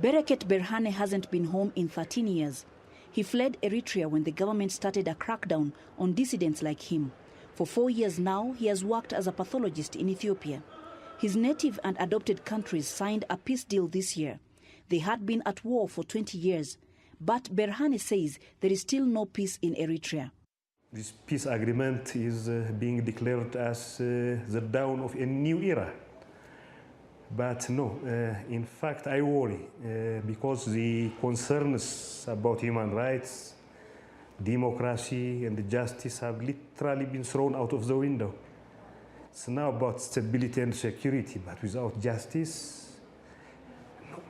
Bereket Berhane hasn't been home in 13 years. He fled Eritrea when the government started a crackdown on dissidents like him. For 4 years now, he has worked as a pathologist in Ethiopia. His native and adopted countries signed a peace deal this year. They had been at war for 20 years. But Berhane says there is still no peace in Eritrea. This peace agreement is being declared as the dawn of a new era. But no, in fact, I worry because the concerns about human rights, democracy, and justice have literally been thrown out of the window. It's now about stability and security, but without justice, no.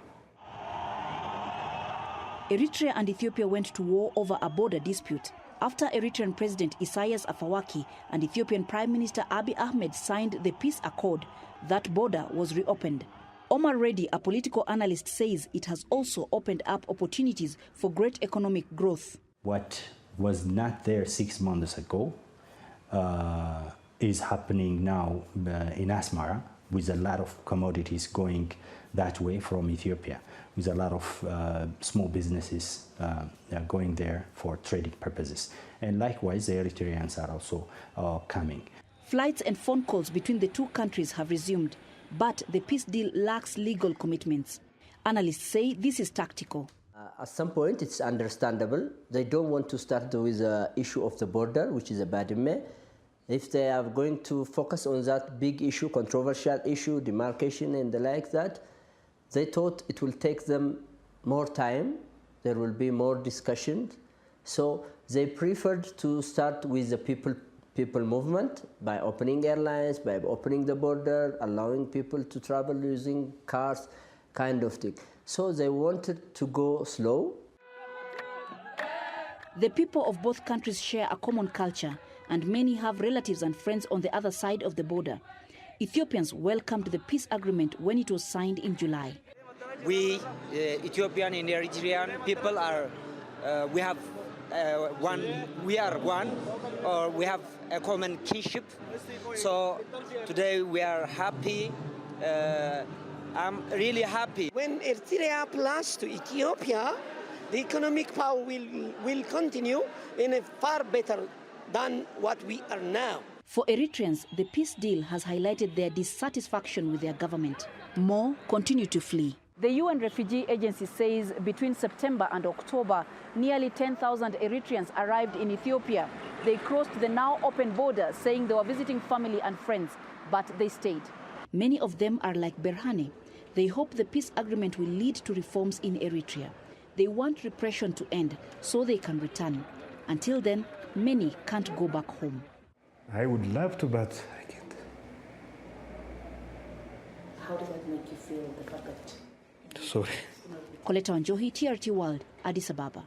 Eritrea and Ethiopia went to war over a border dispute. After Eritrean President Isaias Afwerki and Ethiopian Prime Minister Abiy Ahmed signed the peace accord, that border was reopened. Omar Reddy, a political analyst, says it has also opened up opportunities for great economic growth. What was not there 6 months ago is happening now in Asmara, with a lot of commodities going that way from Ethiopia, with a lot of small businesses going there for trading purposes. And likewise, the Eritreans are also coming. Flights and phone calls between the two countries have resumed, but the peace deal lacks legal commitments. Analysts say this is tactical. At some point, it's understandable. They don't want to start with the issue of the border, which is a Badime. If they are going to focus on that big issue, controversial issue, demarcation and the like that, they thought it will take them more time. There will be more discussion. So they preferred to start with the people movement by opening airlines, by opening the border, allowing people to travel using cars, kind of thing. So they wanted to go slow. The people of both countries share a common culture, and many have relatives and friends on the other side of the border. Ethiopians welcomed the peace agreement when it was signed in July. We, Ethiopian and Eritrean people, we are one, or we have a common kinship. So today we are happy. I'm really happy. When Eritrea plus to Ethiopia, the economic power will continue in a far better than what we are now. For Eritreans, the peace deal has highlighted their dissatisfaction with their government. More continue to flee. The UN Refugee Agency says between September and October, nearly 10,000 Eritreans arrived in Ethiopia. They crossed the now open border, saying they were visiting family and friends, but they stayed. Many of them are like Berhane. They hope the peace agreement will lead to reforms in Eritrea. They want repression to end so they can return. Until then, many can't go back home. I would love to, but I can't. How does that make you feel, the fact that... Sorry. Coletta Wanjohi, TRT World, Addis Ababa.